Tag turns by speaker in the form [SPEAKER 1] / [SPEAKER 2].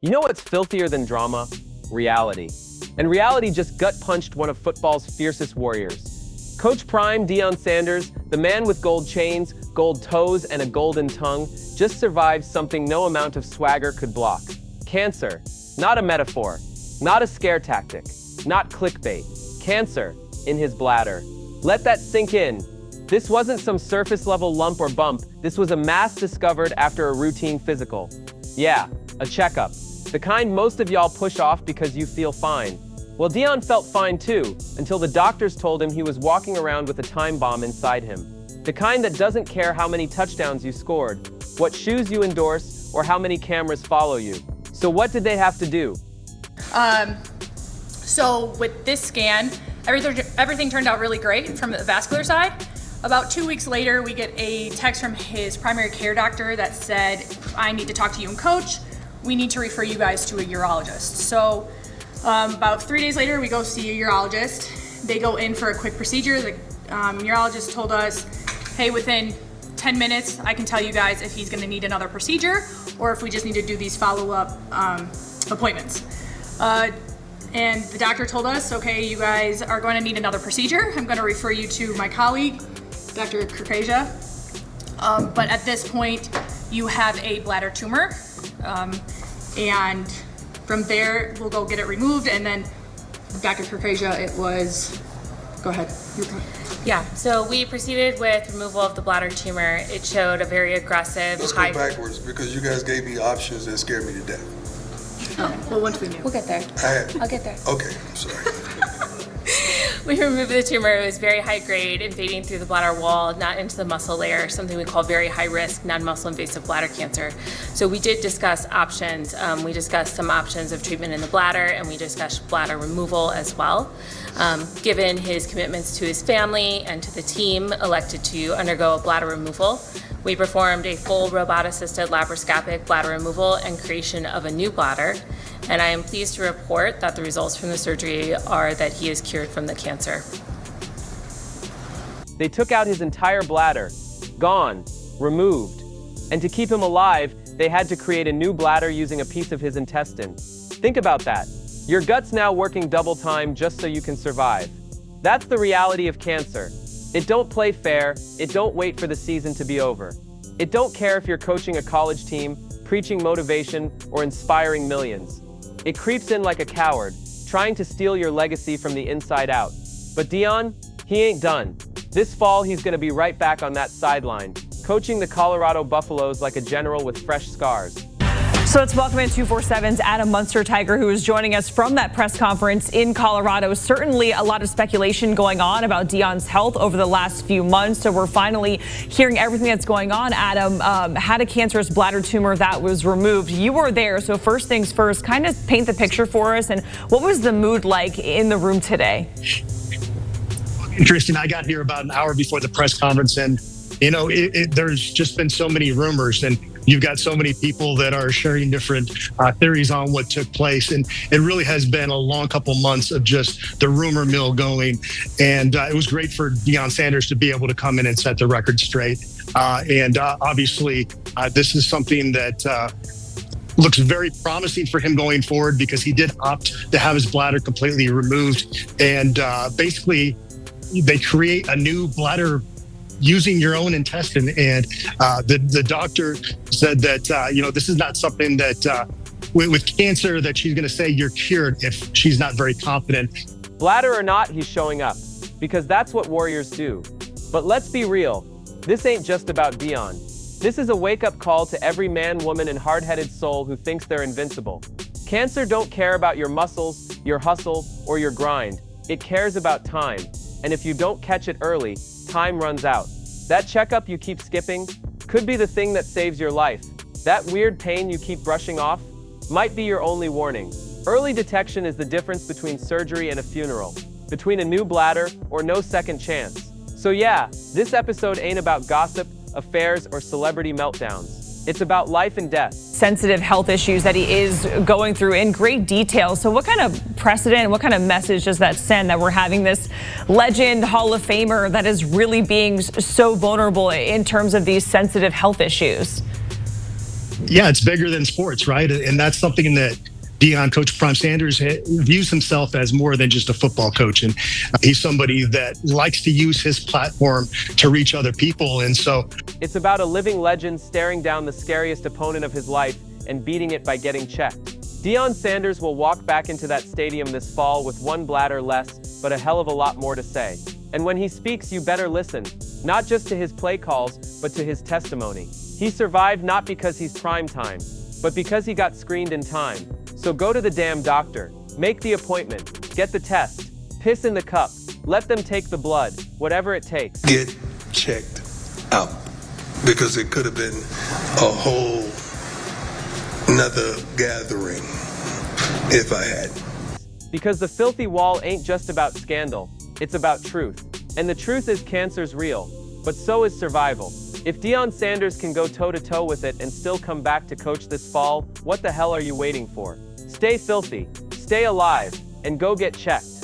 [SPEAKER 1] You know what's filthier than drama? Reality. And reality just gut-punched one of football's fiercest warriors. Coach Prime Deion Sanders, the man with gold chains, gold toes, and a golden tongue, just survived something no amount of swagger could block. Cancer. Not a metaphor. Not a scare tactic. Not clickbait. Cancer in his bladder. Let that sink in. This wasn't some surface-level lump or bump. This was a mass discovered after a routine physical. Yeah, a checkup. The kind most of y'all push off because you feel fine. Well, Deion felt fine too, until the doctors told him he was walking around with a time bomb inside him. The kind that doesn't care how many touchdowns you scored, what shoes you endorse, or how many cameras follow you. So what did they have to do?
[SPEAKER 2] So with this scan, everything turned out really great from the vascular side. About 2 weeks later, we get a text from his primary care doctor that said, I need to talk to you and coach. We need to refer you guys to a urologist. So about 3 days later, we go see a urologist. They go in for a quick procedure. The urologist told us, hey, within 10 minutes, I can tell you guys if he's gonna need another procedure or if we just need to do these follow-up appointments. And the doctor told us, okay, you guys are going to need another procedure. I'm going to refer you to my colleague, Dr. Kurkasia. But at this point, you have a bladder tumor. And from there, we'll go get it removed. And then Dr. Kurkasia, it was, go ahead.
[SPEAKER 3] Yeah, so we proceeded with removal of the bladder tumor. It showed a very aggressive,
[SPEAKER 4] Let's go backwards because you guys gave me options that scared me to death.
[SPEAKER 2] Oh, well, once we knew.
[SPEAKER 3] We'll get there. I'll get there.
[SPEAKER 4] Okay, I'm sorry.
[SPEAKER 3] We removed the tumor. It was very high grade, invading through the bladder wall, not into the muscle layer, something we call very high risk, non-muscle invasive bladder cancer. So we did discuss options. We discussed some options of treatment in the bladder, and we discussed bladder removal as well. Given his commitments to his family and to the team, elected to undergo a bladder removal. We performed a full robot-assisted laparoscopic bladder removal and creation of a new bladder, and I am pleased to report that the results from the surgery are that he is cured from the cancer.
[SPEAKER 1] They took out his entire bladder. Gone. Removed. And to keep him alive, they had to create a new bladder using a piece of his intestine. Think about that. Your gut's now working double time just so you can survive. That's the reality of cancer. It don't play fair, it don't wait for the season to be over. It don't care if you're coaching a college team, preaching motivation, or inspiring millions. It creeps in like a coward, trying to steal your legacy from the inside out. But Deion, he ain't done. This fall, he's gonna be right back on that sideline, coaching the Colorado Buffaloes like a general with fresh scars.
[SPEAKER 5] So let's welcome in 247's Adam Munster-Tiger, who is joining us from that press conference in Colorado. Certainly a lot of speculation going on about Deion's health over the last few months. So we're finally hearing everything that's going on. Adam had a cancerous bladder tumor that was removed. You were there. So first things first, kind of paint the picture for us. And what was the mood like in the room today?
[SPEAKER 6] Interesting. I got here about an hour before the press conference, and you know, there's just been so many rumors, and you've got so many people that are sharing different theories on what took place. And it really has been a long couple months of just the rumor mill going. And it was great for Deion Sanders to be able to come in and set the record straight. Obviously, this is something that looks very promising for him going forward, because he did opt to have his bladder completely removed. And basically, they create a new bladder using your own intestine. And the doctor said that, you know, this is not something that with cancer that she's going to say you're cured if she's not very confident.
[SPEAKER 1] Bladder or not, he's showing up, because that's what warriors do. But let's be real, this ain't just about Deion. This is a wake-up call to every man, woman, and hard-headed soul who thinks they're invincible. Cancer don't care about your muscles, your hustle, or your grind. It cares about time. And if you don't catch it early, time runs out. That checkup you keep skipping could be the thing that saves your life. That weird pain you keep brushing off might be your only warning. Early detection is the difference between surgery and a funeral, between a new bladder or no second chance. So yeah, this episode ain't about gossip, affairs, or celebrity meltdowns. It's about life and death.
[SPEAKER 5] Sensitive health issues that he is going through in great detail. So what kind of precedent, what kind of message does that send that we're having this legend, Hall of Famer that is really being so vulnerable in terms of these sensitive health issues?
[SPEAKER 6] Yeah, it's bigger than sports, right? And that's something that Coach Prime Sanders views himself as more than just a football coach. And he's somebody that likes to use his platform to reach other people. And so
[SPEAKER 1] It's about a living legend staring down the scariest opponent of his life and beating it by getting checked. Deion Sanders will walk back into that stadium this fall with one bladder less, but a hell of a lot more to say. And when he speaks, you better listen, not just to his play calls, but to his testimony. He survived not because he's prime time, but because he got screened in time. So go to the damn doctor, make the appointment, get the test, piss in the cup, let them take the blood, whatever it takes.
[SPEAKER 4] Get checked out, because it could have been a whole another gathering if I had.
[SPEAKER 1] Because the filthy wall ain't just about scandal, it's about truth. And the truth is cancer's real, but so is survival. If Deion Sanders can go toe-to-toe with it and still come back to coach this fall, what the hell are you waiting for? Stay filthy, stay alive, and go get checked.